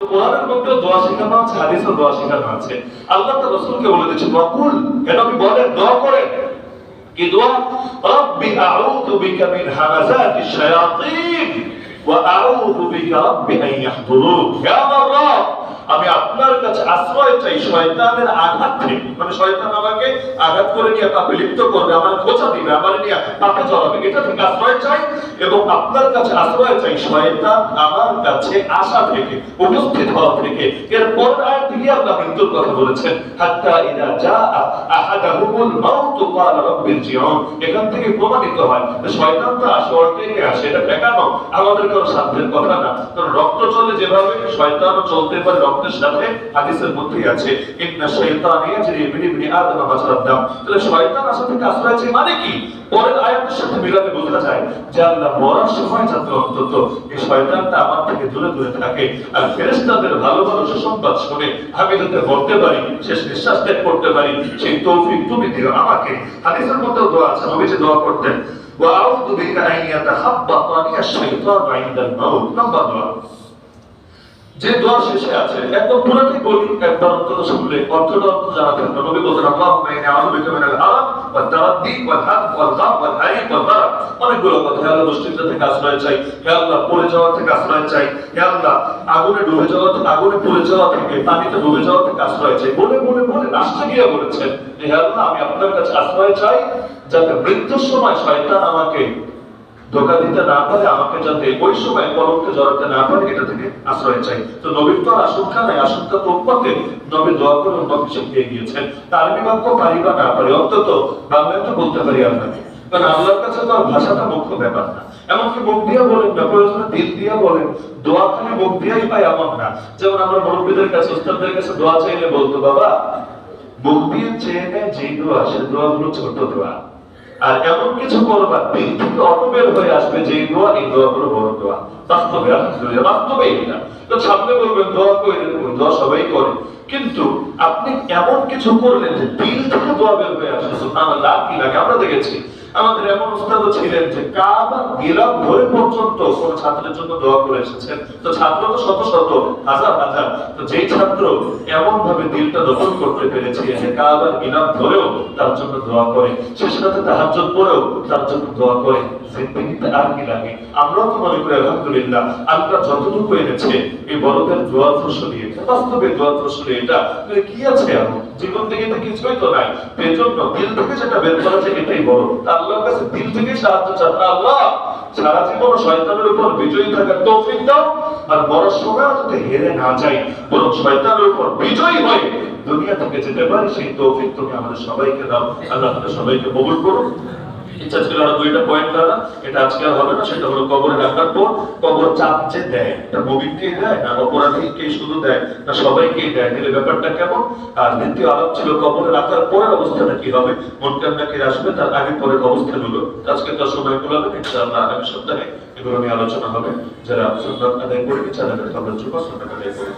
কোরআনের মধ্যে দোয়া শেখানো আছে, হাদিসে দোয়া শেখানো আছে। আল্লাহ তার রাসূলকে বলে দিয়েছে ওয়াকুল, হে নবী বলেন, দোয়া করেন। কি দোয়া? রাব্বি আউযু বিকা মিন হামাযাতিশ শায়াতিন ওয়া আউযু বিকা রাব্বি আন ইয়াহদুরুন। হে আমার রব, আমি আপনার কাছে আশ্রয় চাই শয়তানের আঘাত থেকে। মানে শয়তান আমাকে আঘাত করে নিয়ে পাপে লিপ্ত করবে, আমার খোঁচা দিবে, আমার নিয়ে পাপে জড়াবে, এটা থেকে আশ্রয় চাই। এবং আপনার কাছে আশ্রয় চাই শয়তান আমার কাছে আসা থেকে, উপস্থিত হওয়া থেকে। এরপর আয়াত থেকে আল্লাহ মৃত্যুর কথা বলেছেন, হাত্তা ইযা জাআ আহাদাহুমুল মাউত ক্বালা রাব্বি ইরজিউন। এখান থেকে প্রমাণিত হয় যে শয়তান তো আসে, অল্টেকে আসে, এটা ঠেকানো আমাদের কোনো সাধ্যের কথা না। কারণ রক্ত চলে যেভাবে, শয়তানও চলতে পারে রক্তের সাথে। হাদিসের মধ্যেই আছে ইন্না শাইতানা ইয়াজরি মিন ইবনি আদম মাজরাদ দাম। তাহলে শয়তান আসা থেকে আশ্রয় চাই মানে কি? পরের আয়াতের সাথে মিলাতে বোঝা যায় যে আল্লাহ মরার সময় যাতে অন্তত এই শয়তানটা আমার থেকে দূরে দূরে থাকে, আর ফেরেশতাদের ভালো ভালো সুসংবাদ শুনে আমি যাতে মরতে পারি, শেষ নিঃশ্বাস ত্যাগ করতে পারি, সেই তৌফিক তুমি দিও আমাকে। হাদিসের মধ্যে দোয়া আছে, নবী যে দোয়া করতেন, ওয়া আউযু বিকা আন ইয়াতাহাব্বাতানি আশ-শাইতানু ইনদাল মাউত। লম্বা দোয়া, যে দোয়া শেষে আছে একদম পুরাটাই বলি, একবার অন্তত শুনলে অর্থটা অন্তত জানা থাকবে। নবী বলেন আল্লাহুম্মা ইন্নী আউযু বিকা মিনাল হারাম ওয়াত তারাদ্দি ওয়াল হাদ ওয়াল গাম ওয়াল হারিক ওয়াল বারাক। অনেকগুলো কথা। হে আল্লাহ, দুশ্চিন্তা থেকে আশ্রয় চাই। হে আল্লাহ, পড়ে যাওয়া থেকে আশ্রয় চাই। হে আল্লাহ, আগুনে ডুবে যাওয়া থেকে, আগুনে পড়ে যাওয়া থেকে, পানিতে ডুবে যাওয়া থেকে আশ্রয় চাই। বলে বলে বলে লাস্টে গিয়ে বলেছেন, হে আল্লাহ, আমি আপনার কাছে আশ্রয় চাই যাতে মৃত্যুর সময় শয়তান আমাকে ধোঁকা দিতে না পারে, আমাকে যাতে ওই সময় কলঙ্কে জড়াতে না পারে, এটা থেকে আশ্রয় চাই। তো নবীর তো আশঙ্কা নাই, আশঙ্কা তো উম্মতে। নবী দোয়া করে উম্মতকে শিখিয়ে গিয়েছেন। তারবি বাক্য পারি বা না পারি, অন্তত বাংলায় তো বলতে পারি আপনাকে। কারণ আল্লাহর কাছে তো আর ভাষাটা মুখ্য ব্যাপার না। এমনকি মুখ দিয়া বলেন না, প্রয়োজনে দিল দিয়া বলেন। দোয়া খালি মুখ দিয়াই পাই এমন না। যেমন আমরা মুরব্বীদের কাছে, উস্তাদদের কাছে দোয়া চাইলে বলতো, বাবা মুখ দিয়ে চেয়ে নেয় যে দোয়া, সে দোয়াগুলো ছোট দোয়া। আর এমন কিছু করবা দিল থেকে অটো বের হয়ে আসবে যে দোয়া, এই দোয়া গুলো বড় দোয়া। বাস্তবে আলহামদুলিল্লাহ, বাস্তবে এটা তো সামনে বলবেন দোয়া করে, দোয়া সবাই করে, কিন্তু আপনি এমন কিছু করলেন যে দিল থেকে দোয়া বের হয়ে আসে, সুবহানাল্লাহ। কি লাগে? আমরা দেখেছি আমাদের এমন উস্তাদও ছিলেন যে কাবা গিলাফ ধরে পর্যন্ত কোন ছাত্রের জন্য দোয়া করে এসেছেন। তো ছাত্র তো শত শত, হাজার হাজার। তো যেই ছাত্র এমন ভাবে দিলটা দখল করতে পেরেছে যে কাবার গিলাফ ধরেও তার জন্য দোয়া করে, শেষ রাতে তাহাজ্জুদ পড়েও তার জন্য দোয়া করে, জিন্দেগিতে আর কি লাগে? আমরাও তো মনে করি আলহামদুলিল্লাহ আল্লাহ যতটুকু এনেছে এই বড়দের দোয়ার ফসলি, বাস্তবে দোয়ার ফসলি এটা কি আছে? এমন জীবন থেকে তো কিছুই তো নাই। এজন্য দিল থেকে যেটা বের করা যায় এটাই বড়। আল্লাহর কাছে দিল থেকে সাহায্য চান, আল্লাহ সারা জীবন শয়তানের উপর বিজয়ী থাকার তৌফিক দাও, আর বড় সময় যাতে হেরে না যাই, বরং শয়তানের উপর বিজয়ী হয়ে দুনিয়া থেকে যেতে পারি, সেই তৌফিক তুমি আমাদের সবাইকে দাও। আল্লাহ আমাদের সবাইকে কবুল করুন। ইচ্ছা ছিল আরো দুইটা পয়েন্ট দ্বারা, এটা আজকে আর হবে না। সেটা হলো কবরে রাখার পর কবর চাপ যে দেয়, এটা মুমিনকেই দেয় না অপরাধীকে শুধু দেয় না সবাইকেই দেয়, দিলে ব্যাপারটা কেমন? আর দ্বিতীয় আলাপ ছিল কবরে রাখার পরের অবস্থাটা কি হবে, মুনকার নাকির আসবে, তার আগে পরের অবস্থাগুলো। আজকে তো সময় কুলাবে, ইনশাআল্লাহ আগামী সপ্তাহে এগুলো নিয়ে আলোচনা হবে। যারা সুন্নাত আদায় করে, যারা আমরা যুব সুন্নাত আদায় করি।